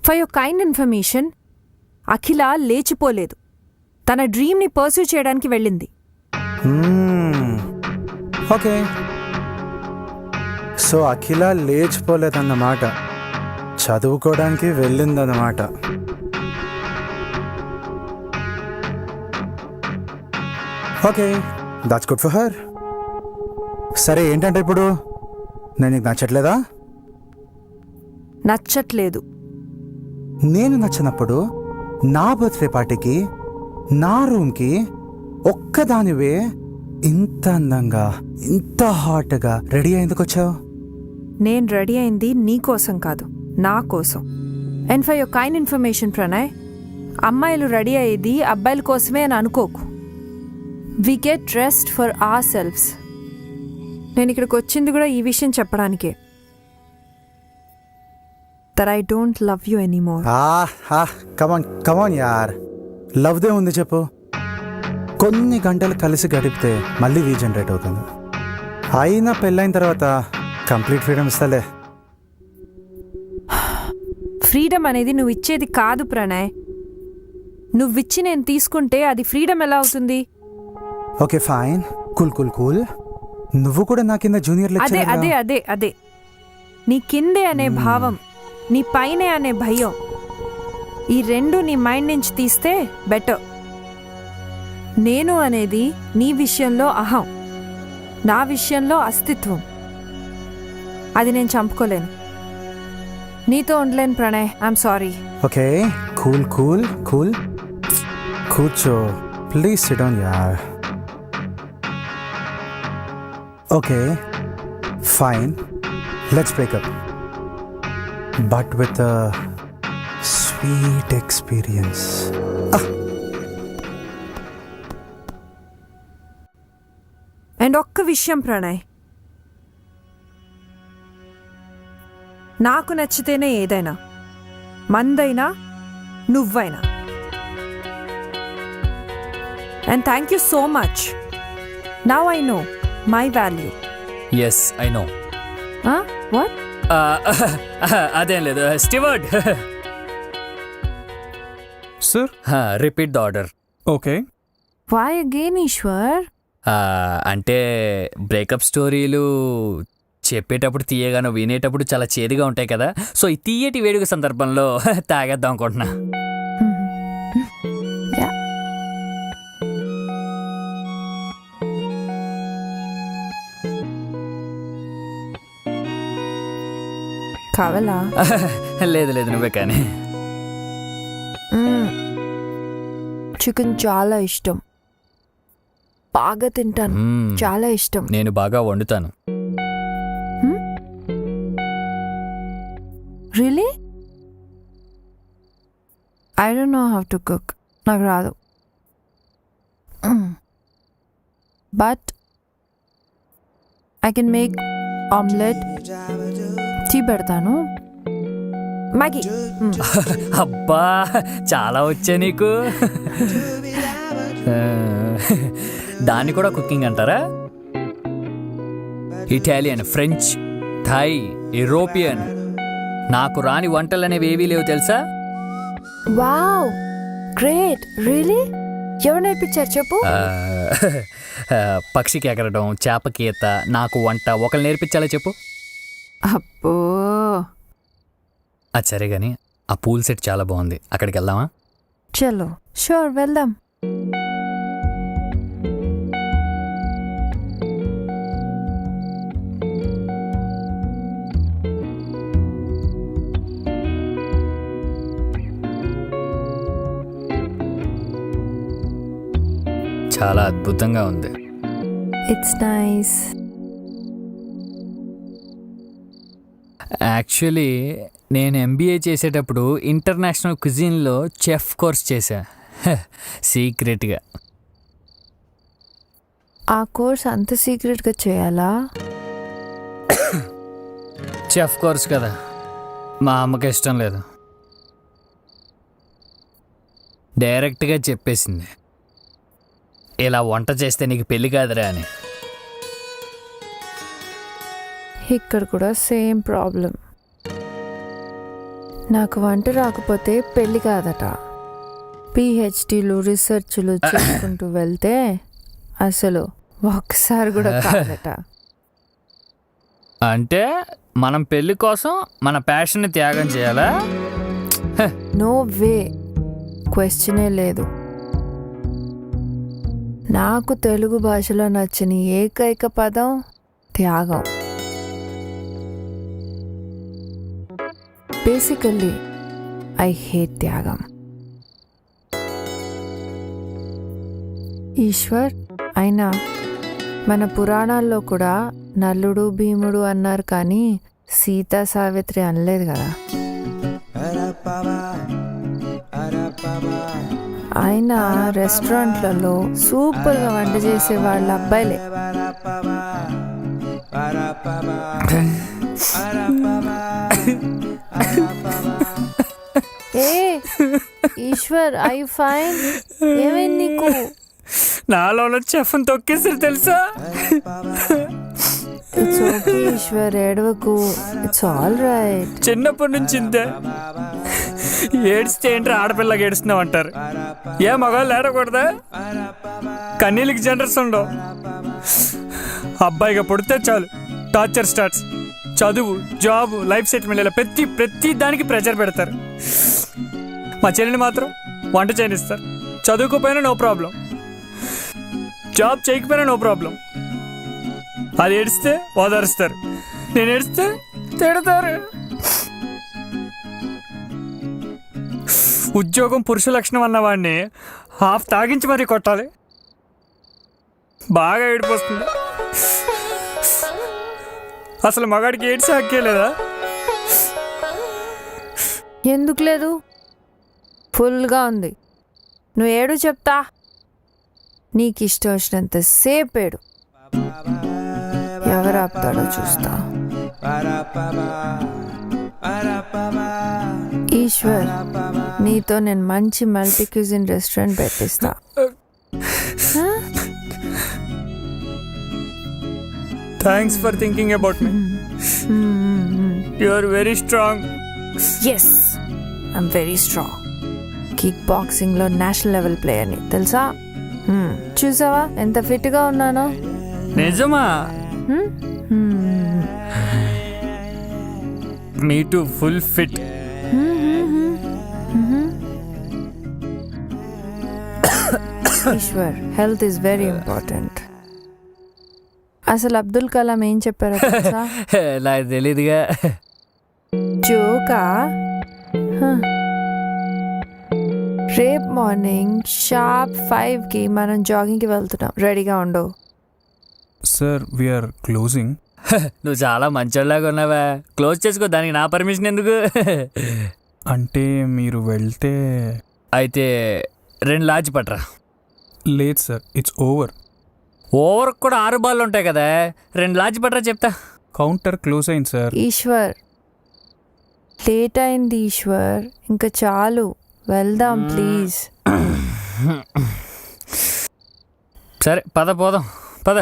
ఫర్ యువర్ కైండ్ ఇన్ఫర్మేషన్, అఖిల లేచిపోలేదు. తన డ్రీమ్ని పర్సూ చేయడానికి వెళ్ళింది. ఓకే, సో అఖిల లేచిపోలేదన్నమాట, చదువుకోవడానికి వెళ్ళిందన్నమాట. Okay, that's good for her. సరే, ఏంటంటే ఇప్పుడు నేను నీకు నచ్చట్లేదా? నచ్చట్లేదు. నేను నచ్చినప్పుడు నా బర్త్డే పార్టీకి నా రూమ్కి ఒక్కదానివే ఇంత అందంగా ఇంత హాట్గా రెడీ అయ్యేందుకు వచ్చావు? నేను రెడీ అయింది నీ కోసం కాదు, నా కోసం. And for your kind information Pranay, అమ్మాయిలు రెడీ అయ్యేది అబ్బాయిల కోసమే అని అనుకోకు. We get dressed for ourselves. నేను ఇక్కడికి వచ్చింది కూడా ఈ విషయం చెప్పడానికే. That I don't love you anymore. Come on come on యార్, లవ్దే ఉంది చెప్పు. కొన్ని గంటలు కలిసి గడిపితే మళ్ళీ రీజనరేట్ అవుతుంది. అయినా పెళ్ళైన తర్వాత కంప్లీట్ ఫ్రీడమ్ ఇస్తలే. ఫ్రీడమ్ అనేది నువ్వు ఇచ్చేది కాదు ప్రణయ్. నువ్విచ్చి నేను తీసుకుంటే అది ఫ్రీడమ్ ఎలా అవుతుంది? Okay fine, cool cool cool. నువ్వు కూడా నా కింద జూనియర్ అదే లెక్చరర్. అదే అదే అదే నీ కిందే అనే భావం, నీ పైనే అనే భయం, ఈ రెండు నీ మైండ్ నుంచి తీస్తే బెటర్. నేను అనేది నీ విషయంలో అహం, నా విషయంలో అస్తిత్వం. అది నేను చంపుకోలేను. నీతో ఉండలేను Pranay. I'm sorry. Okay, cool cool cool. కూర్చో ప్లీజ్, సిట్ డౌన్ యార్. Okay fine, let's break up, but with sweet experience. And ఒక్క విషయం ప్రణయ్, నాకు నచ్చితేనే ఏదైనా, మందైనా నువ్వైనా. And thank you so much. Now I know my value. Yes, I know. What? అదేం లేదు steward. Sir, repeat the order. Okay. Why again Eshwar? అంటే బ్రేకప్ స్టోరీలు చెప్పేటప్పుడు తీయగానో వినేటప్పుడు చాలా చేదుగా ఉంటాయి కదా, సో ఈ తీయటి వేడుక సందర్భంలో తాగేద్దాం అనుకుంటున్నా. కావాలా? లేదు లేదు, నువ్వే కానీ. చికెన్ చాలా ఇష్టం, బాగా తింటాను. చాలా ఇష్టం. నేను బాగా వండుతాను. Really? I don't know how to cook. నాకు రాదు. But I can make omelette, tea పెడతాను, మ్యాగీ. అబ్బా, చాలా వచ్చా నీకు. దాన్ని కూడా కుకింగ్ అంటారా? Italian, French, Thai, European. నాకు రాని వంటలు అనేవి ఏవీ లేవు తెలుసా? Wow, great. రియలీ? ఎవరు నేర్పించారు చెప్పు? పక్షికి ఎగరడం, చేపకి ఈత, నాకు వంట ఒకరు నేర్పించాలా చెప్పు? అబ్బో. అది సరే కానీ ఆ పూల్ సెట్ చాలా బాగుంది, అక్కడికి వెళ్దామా? చలో, షూర్, వెళ్దాం. చాలా అద్భుతంగా ఉంది. It's nice. యాక్చువల్లీ నేను ఎంబీఏ చేసేటప్పుడు ఇంటర్నేషనల్ క్విజిన్లో చెఫ్ కోర్స్ చేశా, సీక్రెట్గా. ఆ కోర్స్ అంత సీక్రెట్గా చేయాలా? చెఫ్ కోర్స్ కదా, మా అమ్మకి ఇష్టం లేదు. డైరెక్ట్గా చెప్పేసింది, ఇలా వంట చేస్తే నీకు పెళ్ళి కాదురా అని. ఇక్కడ కూడా సేమ్ ప్రాబ్లం. నాకు వంట రాకపోతే పెళ్ళి కాదట. పిహెచ్డీలు రీసెర్చ్లు చేసుకుంటూ వెళ్తే అసలు ఒక్కసారి కూడా కాదట. అంటే మనం పెళ్ళి కోసం మన ప్యాషన్ని త్యాగం చేయాలా? నో వే, క్వశ్చనే లేదు. నాకు తెలుగు భాషలో నచ్చని ఏకైక పదం త్యాగం. బేసికల్లీ ఐ హేట్ త్యాగం. ఈశ్వర్, అయినా మన పురాణాల్లో కూడా నల్లుడు భీముడు అన్నారు, కానీ సీతా సావిత్రి అనలేదు కదా. ఆయన రెస్టారెంట్లలో సూపర్గా వంట చేసే వాళ్ళ అబ్బాయిలే. ఏ ఈశ్వర్, ఐ ఫైన్? ఏమైంది నీకు? నాలో చెఫ్ని తొక్కేసారు తెలుసా? ఇట్స్ ఓకే ఈశ్వర్, ఏడవకు. It's all right. చిన్నప్పటి నుంచి ఇంతే, ఏడిస్తే ఏంటి ఆడపిల్లగా ఏడుస్తున్నావు అంటారు. ఏ మగవాళ్ళు ఏడకూడదా? కన్నీళ్ళకి జనరస్ ఉండవు. అబ్బాయిగా పుడితే చాలు టార్చర్ స్టార్ట్స్. చదువు, జాబ్, లైఫ్ సెటిల్మెంట్, ఇలా ప్రతి దానికి ప్రెషర్ పెడతారు. మా చెల్లిని మాత్రం వంట చేయనిస్తారు. చదువుకోపోయినా నో ప్రాబ్లం, జాబ్ చేయకపోయినా నో ప్రాబ్లం. అది ఏడిస్తే ఓదారుస్తారు, నేను ఏడిస్తే తిడతారు. ఉద్యోగం పురుష లక్షణం అన్నవాడిని హాఫ్ తాగించి మరీ కొట్టాలి. బాగా ఏడిపోతుంది. అసలు మగాడికి ఏడ్చి హక్కే లేదా? ఎందుకు లేదు? ఫుల్గా ఉంది. నువ్వు ఏడు చెప్తా. నీకు ఇష్టం వచ్చినంత సేపు ఏడు. ఎవరు ఆపుతాడో చూస్తా. ఈశ్వర్, నీతో నేను మంచి మల్టీ క్యూజిన్ రెస్టారెంట్ పెట్టిస్తా. Thanks for thinking about me. You are very strong. Yes, I'm very strong. Kick బాక్సింగ్లో నేషనల్ లెవెల్ ప్లేయర్ని తెలుసా? చూసావా ఎంత ఫిట్గా ఉన్నానో? నిజమా? Me too full fit. Eshwar, health is very important. అసలు అబ్దుల్ కలాం ఏం చెప్పారో తెలుసా? నాకు తెలీదుగా. జోకా? రేపు మార్నింగ్ షార్ప్ 5కి మనం జాగింగ్కి వెళ్తున్నాం. రెడీగా ఉండవు. Sir, we're closing. నువ్వు చాలా మంచోళ్ళలాగా ఉన్నావా? క్లోజ్ చేసుకో, దానికి నా పర్మిషన్ ఎందుకు? అంటే మీరు వెళ్తే? అయితే 2 లాడ్జ్ పట్రా. లేదు సార్, ఇట్స్ ఓవర్. ఓవర్కి కూడా 6 బాళ్ళు ఉంటాయి కదా. 2 లాడ్జ్ పట్రా చెప్తా. కౌంటర్ క్లోజ్ అయింది సార్. ఈశ్వర్, లేట్ అయింది ఈశ్వర్, ఇంకా చాలు, వెళ్దాం ప్లీజ్. సరే పద, పోదాం పద.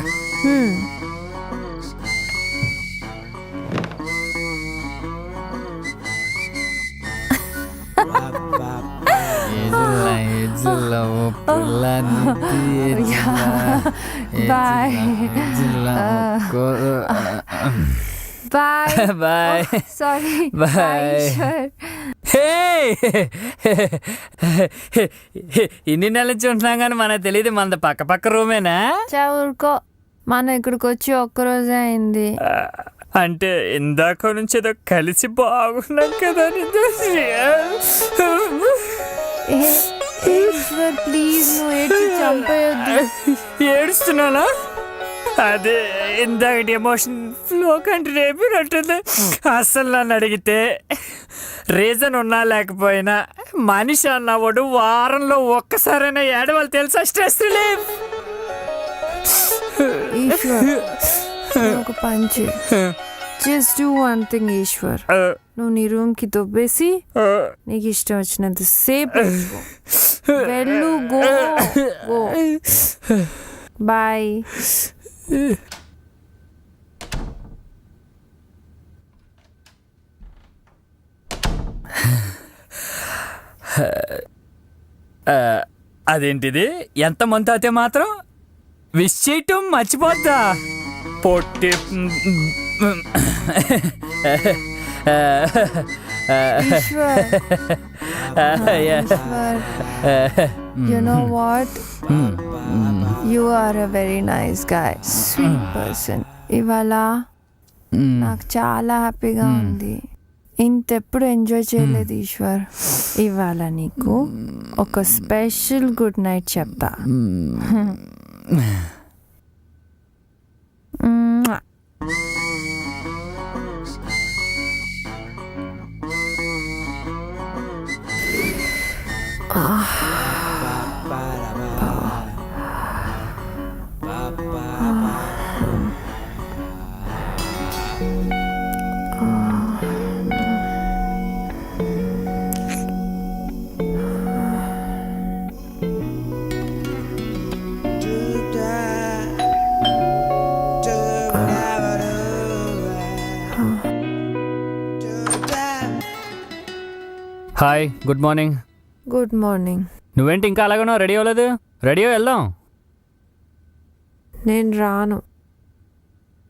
Bye bye bye. Sorry. Bye. ఇన్ని నెలల నుంచి ఉంటున్నాం కానీ మనకు తెలియదు మనది పక్క రూమేనా? ఊరుకో, మనం ఇక్కడికి వచ్చి ఒక్కరోజే అయింది. అంటే ఇందాక నుంచి ఏదో కలిసి బాగున్నాం కదా. ఈశ్వర్ ప్లీజ్ నువ్వు ఏడ్చి చంపేయొద్దు. ఏడుస్తున్నానా? అదే ఇందాక ఎమోషన్ ఫ్లో కంటే రేపినట్టుంది. అసలు నన్ను అడిగితే రీజన్ ఉన్నా లేకపోయినా మనిషి అన్నవాడు వారంలో ఒక్కసారైనా ఏడవాలి తెలుసా? Stress relief. ఈశ్వర్ ఒక పంచి just do one thing Eshwar. నువ్వు నీ రూమ్ కి దొబ్బేసి నీకు ఇష్టం వచ్చినంత సేపు వెళ్ళు. Go go bye. అదేంటిది? ఎంత మంత్ అయితే మాత్రం విష్ చేయటం మర్చిపోద్దా? పొట్టి Eshwar you know what? You are a very nice guy, sweet person. ఇవాళ నాకు చాలా హ్యాపీగా ఉంది. ఇంతెప్పుడు ఎంజాయ్ చేయలేదు ఈశ్వర్. ఇవాళ నీకు ఒక స్పెషల్ గుడ్ నైట్ చెప్తా. Hi, good morning. Good morning. నువ్వేంటి ఇంకా అలాగనో రెడీ అవ్వలేదు? రెడీ వెళ్దాం. నేను రాను.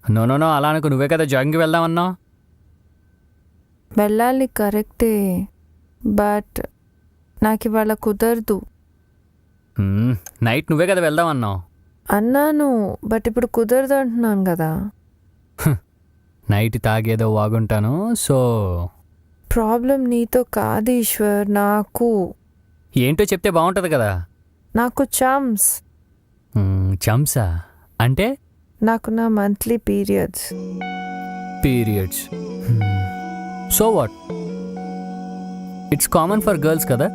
నో నో నో, అలా అనుకు. నువ్వే కదా జాగింగ్కి వెళ్దాం అన్నావు. వెళ్ళాలి కరెక్టే, బట్ నాకు ఇవాళ కుదరదు. నైట్ నువ్వే కదా వెళ్దాం అన్నావు. అన్నాను, బట్ ఇప్పుడు కుదరదు అంటున్నాను కదా. నైట్ తాగేదో వాగుంటాను. సో ప్రాబ్లం నీతో కాదు ఈశ్వర్, నాకు. ఏంటో చెప్తే బాగుంటుంది కదా. నాకు చమ్స్. చంసా అంటే? నాకు నా monthly periods. Periods. So what? It's common for girls కదా.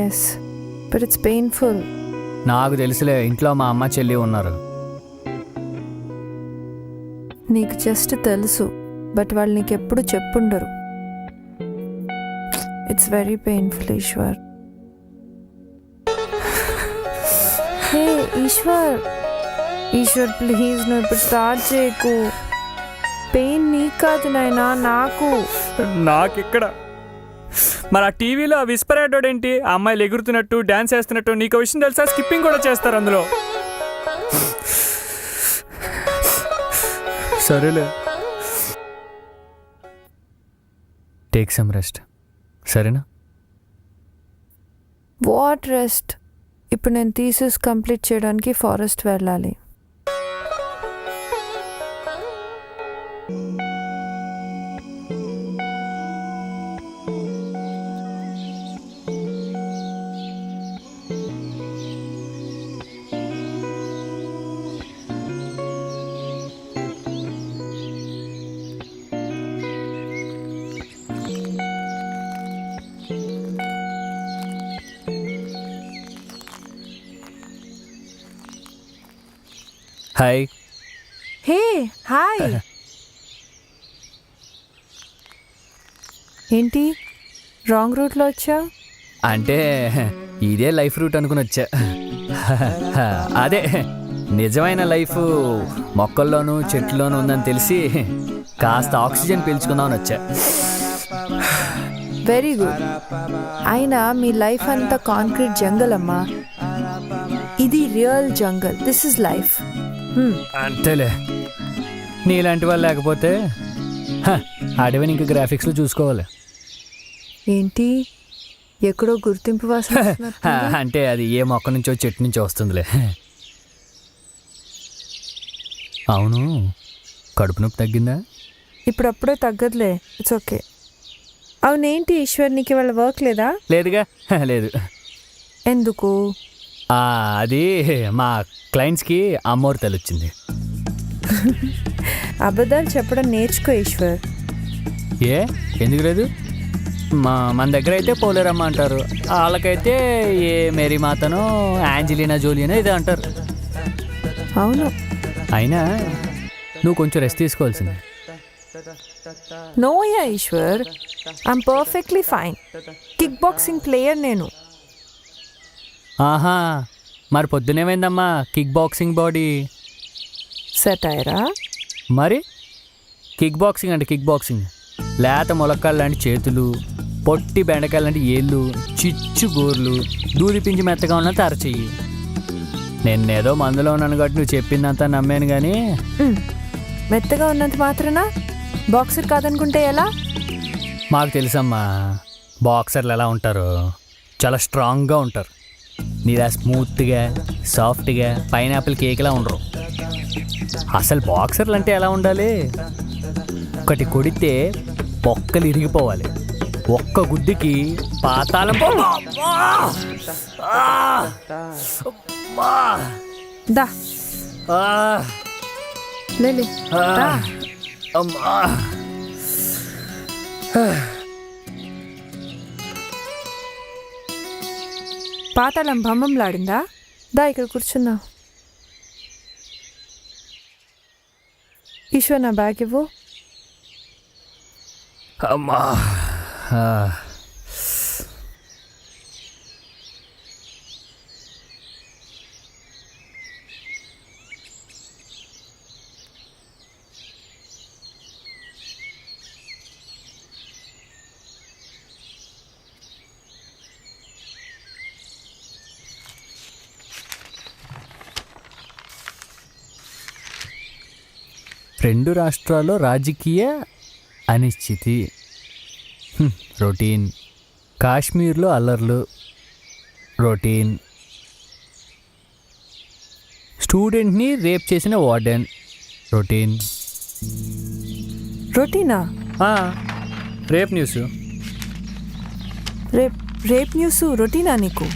Yes, but it's painful. నాకు తెలుసులే, ఇంట్లో మా అమ్మ చెల్లి ఉన్నారు. నీకు జస్ట్ తెలుసు, బట్ వాళ్ళు నీకెప్పుడు చెప్పుండరు. It's very painful Eshwar. Hey Eshwar, Eshwar please నువ్వు ఇప్పుడు స్టార్ట్ చేయకు. పెయిన్ నీకు కాదు నాయనా, నాకు. నాకిక్కడ మరి ఆ టీవీలో ఆ విస్పర్ యాడ్ ఏంటి? ఆ అమ్మాయిలు ఎగురుతున్నట్టు డాన్స్ వేస్తున్నట్టు. నీకు విషయం తెలుసా? స్కిప్పింగ్ కూడా చేస్తారు అందులో. సరేలే, టేక్ సమ్ రెస్ట్, సరేనా? What rest? ఇప్పుడు నేను థీసిస్ కంప్లీట్ చేయడానికి ఫారెస్ట్ వెళ్ళాలి. హాయ్. Hey hi. ఏంటి రాంగ్ రూట్లో వచ్చా? అంటే ఇదే లైఫ్ రూట్ అనుకుని వచ్చా. అదే నిజమైన లైఫ్ మొక్కల్లోనూ చెట్లలోనూ ఉందని తెలిసి కాస్త ఆక్సిజన్ పీల్చుకుందామని వచ్చా. Very good. అయినా మీ లైఫ్ అంతా కాంక్రీట్ జంగల్ అమ్మా. ఇది real jungle. This is life. అంతేలే, నీలాంటి వాళ్ళు లేకపోతే అడవిని ఇంకా గ్రాఫిక్స్లో చూసుకోవాలి. ఏంటి ఎక్కడో గుర్తింపు వాసన వస్తున్నట్టుంది. అంటే అది ఏ మొక్క నుంచో చెట్టు నుంచో వస్తుందిలే. అవును, కడుపు నొప్పి తగ్గిందా? ఇప్పుడు అప్పుడే తగ్గదులే. It's okay. అవునేంటి ఈశ్వర్, నీకు ఇవాళ వర్క్ లేదా? లేదుగా. లేదు. ఎందుకు? అది మా క్లయింట్స్కి అమ్మోరు తెలిసింది. అబద్ధాలు చెప్పడం నేర్చుకో ఈశ్వర్. ఎందుకు లేదు? మన దగ్గర అయితే పోలేరమ్మ అంటారు, వాళ్ళకైతే ఏ మేరీ మాతనో యాంజలీనా జోలియనో ఇదే అంటారు. అవును. అయినా నువ్వు కొంచెం రెస్ట్ తీసుకోవాల్సింది. No ya Eshwar, I'm perfectly fine. Kick boxing player నేను. ఆహా, మరి పొద్దునేమైందమ్మా కిక్ బాక్సింగ్ బాడీ? సెటైరా? మరి కిక్ బాక్సింగ్ అంటే కిక్ బాక్సింగ్ లేత ములక్కాళ్ళు లాంటి చేతులు, పొట్టి బెండకాయలు లాంటి ఏళ్ళు, చిచ్చు గోర్లు, దూది పించి మెత్తగా ఉన్నంత అరచెయ్యి. నేనేదో మందులో ఉన్నాను కాబట్టి నువ్వు చెప్పిందంతా నమ్మాను కానీ మెత్తగా ఉన్నంత మాత్రాన బాక్సర్ కాదనుకుంటే ఎలా? మాకు తెలుసమ్మా బాక్సర్లు ఎలా ఉంటారో, చాలా స్ట్రాంగ్గా ఉంటారు. నీలా స్మూత్గా సాఫ్ట్గా పైనాపిల్ కేక్లా ఉండరు. అసలు బాక్సర్లు అంటే ఎలా ఉండాలి? ఒకటి కొడితే పొక్కలు ఇరిగిపోవాలి, ఒక్క గుడ్డుకి పాతాళం. దా లేలే, దా. పాతాళం భంబంలాడిందా? దా ఇక్కడ కూర్చున్నా. ఈశ్వర్, నా బ్యాగ్ ఇవ్వు. అమ్మా. రెండు రాష్ట్రాల్లో రాజకీయ అనిశ్చితి, రొటీన్. కాశ్మీర్లో అల్లర్లు, రొటీన్. స్టూడెంట్ని రేప్ చేసిన వార్డెన్, రొటీన్. రొటీనా? Rape news. రేప్ న్యూస్ రొటీనా నీకు?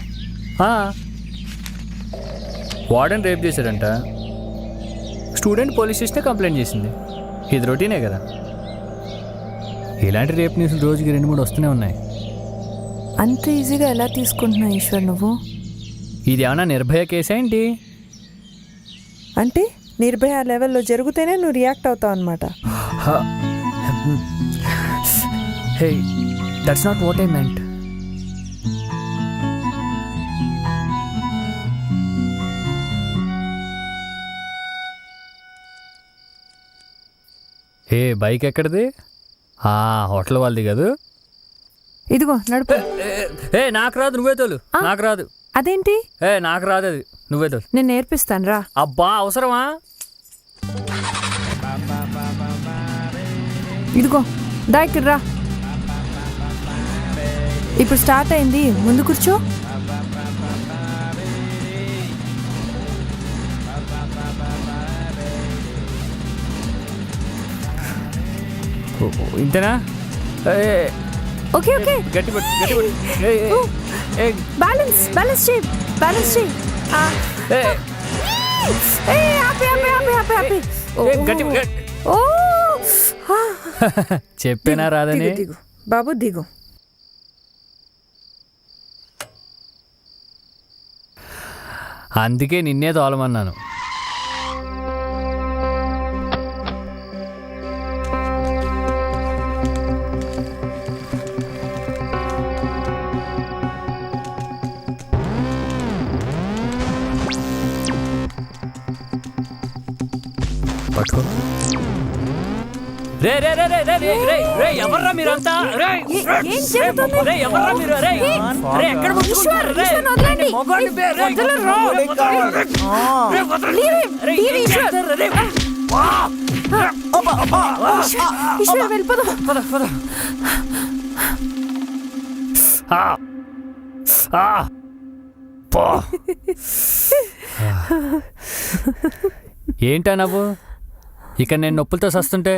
వార్డెన్ రేప్ చేశాడంట, స్టూడెంట్ పోలీస్ స్టేషన్ కంప్లైంట్ చేసింది. ఇది రొటీనే కదా. ఇలాంటి రేప్ న్యూస్లు రోజుకి 2-3 వస్తూనే ఉన్నాయి. అంత ఈజీగా ఎలా తీసుకుంటున్నావు ఈశ్వర్ నువ్వు? ఇది ఏమన్నా నిర్భయ కేసా ఏంటి? అంటే నిర్భయ లెవెల్లో జరిగితేనే నువ్వు రియాక్ట్ అవుతావు అనమాట. Hey, that's not what I meant. ఏ బైక్ ఎక్కడిది? హోటల్ వాళ్ళది కదా. ఇదిగో నడుపు. నాకు రాదు, నువ్వే తోలు. నాకు రాదు. అదేంటి? నాకు రాదు, అది నువ్వే తోలు. నేను నేర్పిస్తాను రా. అబ్బా, అవసరమా? ఇదిగో దా ఇక్కడ రా. ఇప్పుడు స్టార్ట్ అయింది, ముందు కూర్చో. ఇంతేనా? ఓకే ఓకే, గట్టి పట్టు, గట్టి పట్టు. బ్యాలెన్స్ బ్యాలెన్స్ చేయి, బ్యాలెన్స్ చేయి. ఆపి ఆపి ఆపి ఆపి ఆపి. ఓ, చెప్పేనా రాదని? దిగు బాబు, దిగు. అందుకే నిన్నే తోలమన్నాను. పట్టుకో. రే రే రే రే రే రే రే రే, ఎవర్రా మీరంతా? రే ఏం జరుగుతుంది? రే, ఎవర్రా మీరు? రే రే, ఎక్కడ ముట్టుకుంటున్నారు? రే, మొగాడిని బే, రే, రే, వదలండి. రే, ఏం చేస్తారు? రే, వా! ఈశ్వర్, వెళ్ళిపోదాం. పద, పద. పో. ఏంటా నవ్వు? ఇక నేను నొప్పులతో సస్తుంటే?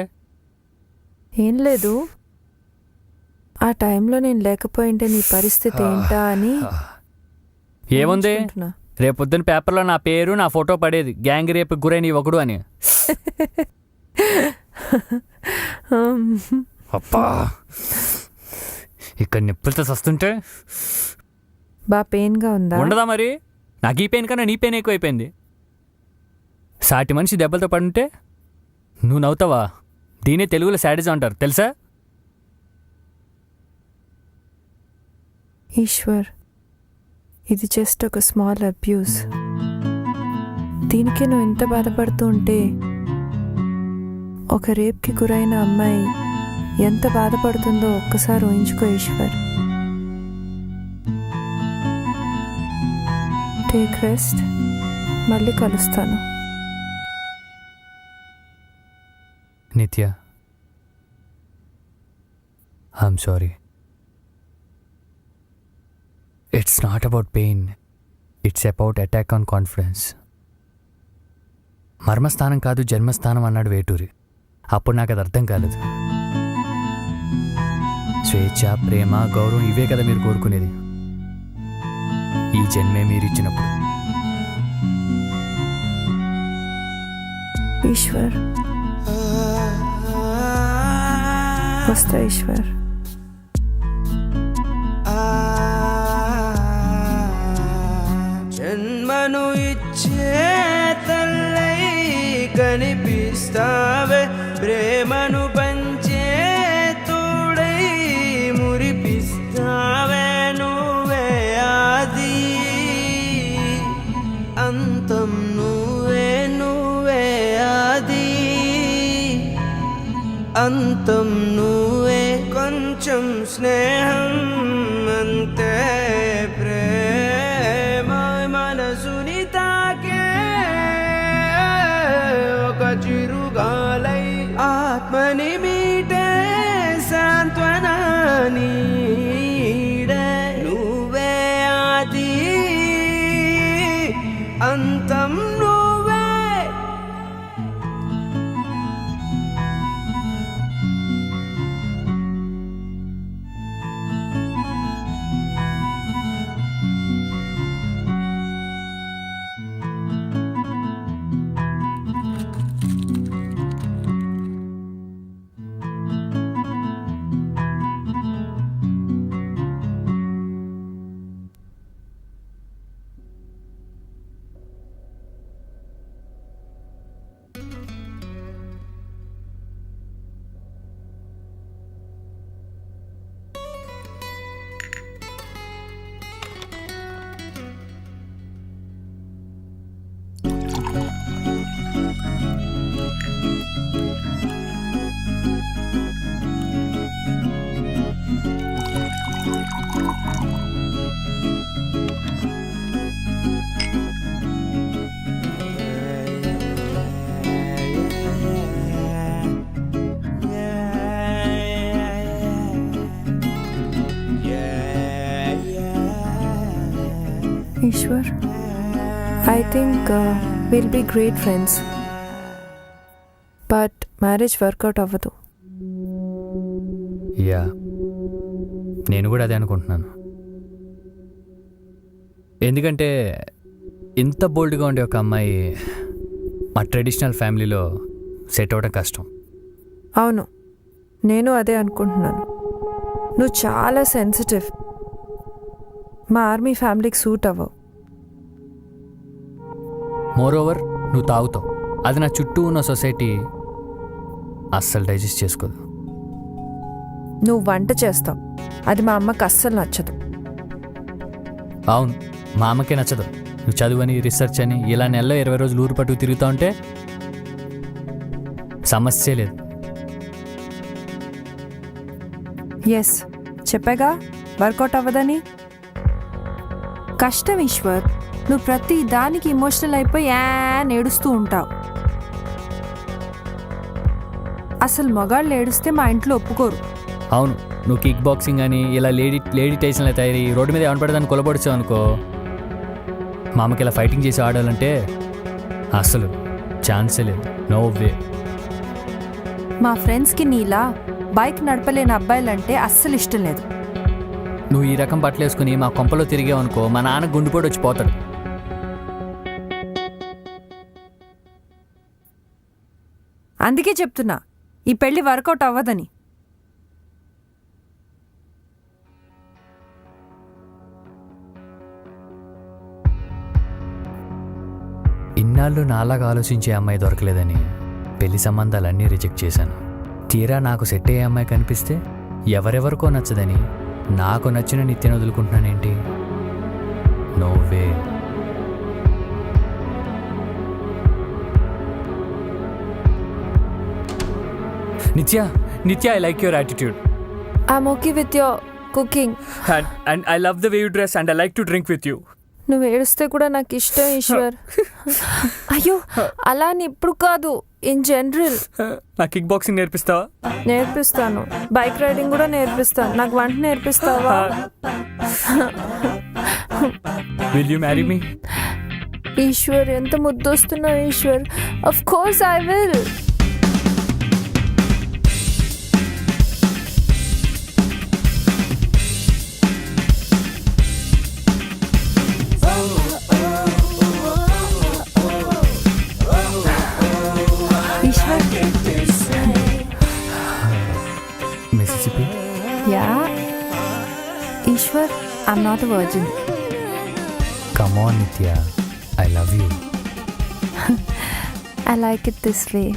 ఏం లేదు, ఆ టైంలో నేను లేకపోయింటే నీ పరిస్థితి ఏంటా అని ఏముంది అనుకుంటున్నా. రేపొద్దున పేపర్లో నా పేరు నా ఫోటో పడేది గ్యాంగ్ రేపు గురైన ఒకడు అని. అప్పా ఇక్కడ నిప్పులతో వస్తుంటే బా పెయిన్గా ఉందా? ఉండదా మరి? నాకు ఈ పెయిన్ కన్నా నీ పెయిన్ ఎక్కువైపోయింది. సాటి మనిషి దెబ్బలతో పడుంటే నువ్వు నవ్వుతావా? దీనే తెలుగులో శాడిజం అంటారు తెలుసా? ఈశ్వర్, ఇది జస్ట్ ఒక స్మాల్ అబ్యూస్. దీనికి నువ్వు ఎంత బాధపడుతూ ఉంటే ఒక రేప్కి గురైన అమ్మాయి ఎంత బాధపడుతుందో ఒక్కసారి ఊహించుకో ఈశ్వర్. టేక్ రెస్ట్, మళ్ళీ కలుస్తాను. Nitya, I'm sorry. It's not about pain, it's about attack on confidence. మర్మస్థానం కాదు జన్మస్థానం అన్నాడు వేటూరి. అప్పుడు నాకు అది అర్థం కాలేదు. స్వేచ్ఛ, ప్రేమ, గౌరవం ఇవే కదా మీరు కోరుకునేది. ఈ జన్మే మీరు ఇచ్చినప్పుడు. ఈశ్వర్, వస్తా ఈశ్వర్. జన్మను ఇచ్చే తల్లై కనిపిస్తావే, ప్రేమను పంచే తోడై మురిపిస్తావే. నువ్వే ఆది అంతం, నువ్వే నువ్వే ఆది అంతం, నువ్వే. కొంచెం స్నేహం అంతే ప్రేమ, మనసుని తాకే ఒక చిరుగాలై ఆత్మని మీటే సాంత్వనా నీడే. నువ్వే ఆది అంతం, నువ్వే. Eshwar, I think we'll be great friends. But marriage workout అవ్వదు. యా, నేను కూడా అదే అనుకుంటున్నాను. ఎందుకంటే ఇంత బోల్డ్గా ఉండే ఒక అమ్మాయి మా ట్రెడిషనల్ ఫ్యామిలీలో సెట్ అవ్వడం కష్టం. అవును, నేను అదే అనుకుంటున్నాను. నువ్వు చాలా సెన్సిటివ్. మా ఆర్మీ ఫ్యామిలీకి సూట్ అవ్వవు. మోర్ ఓవర్ నువ్వు తాగుతావు, అది నా చుట్టూ ఉన్న సొసైటీ అస్సలు డైజెస్ట్ చేసుకోదు. నువ్వు వంట చేస్తావు, అది మా అమ్మకి అస్సలు నచ్చదు. అవును, మా అమ్మకే నచ్చదు. నువ్వు చదువని, రీసెర్చ్ అని ఇలా నెలలో 20 రోజులు ఊరు పట్టుకు తిరుగుతా ఉంటే సమస్య లేదు. ఎస్, చెప్పాగా వర్కౌట్ అవ్వదని. కష్టం ఈశ్వర్, నువ్వు ప్రతి దానికి ఎమోషనల్ అయిపోయి ఏడుస్తూ ఉంటావు. అసలు మగాళ్ళు ఏడుస్తే మా ఇంట్లో ఒప్పుకోరు. అవును, నువ్వు కిక్ బాక్సింగ్ అని ఇలా లేడీ టైసన్లో తయారీ రోడ్డు మీద ఏమనపడదాన్ని కొలబొడిచావు అనుకో, మా అమ్మకి ఇలా ఫైటింగ్ చేసి ఆడాలంటే అసలు ఛాన్సే లేదు. No way. మా ఫ్రెండ్స్కి నీలా బైక్ నడపలేని అబ్బాయిలంటే అస్సలు ఇష్టం లేదు. నువ్వు ఈ రకం బట్టలు వేసుకుని మా కొంపలో తిరిగావనుకో మా నాన్న గుండెపోటు వచ్చి పోతాడు. అందుకే చెప్తున్నా ఈ పెళ్లి వర్కౌట్ అవ్వదని. ఇన్నాళ్ళు నాలాగా ఆలోచించే అమ్మాయి దొరకలేదని పెళ్లి సంబంధాలన్నీ రిజెక్ట్ చేశాను. తీరా నాకు సెట్ అయ్యే అమ్మాయి కనిపిస్తే ఎవరెవరికో నచ్చదని నాకు నచ్చిన నిత్యను వదులుకుంటున్నానేంటి? నోవే. నిత్య, నిత్య, I like your attitude. I'm okay with your cooking. And I love the way you dress and I like to drink with you. నువ్వు ఏడుస్తే కూడా నాకు ఇష్టం ఈశ్వర్. అయ్యో అలా అని ఇప్పుడు కాదు, ఇన్ జనరల్. నా కిక్ బాక్సింగ్ నేర్పిస్తావా? నేర్పిస్తాను. బైక్ రైడింగ్ కూడా నేర్పిస్తాను. నాకు వంట నేర్పిస్తావా? Will you marry me? Eshwar ఎంత ముద్దొస్తున్నావు Eshwar. Of course I will. Mississippi? Yeah. Ishwar, I'm not a virgin. Come on, Nitya. I love you. I like it this way.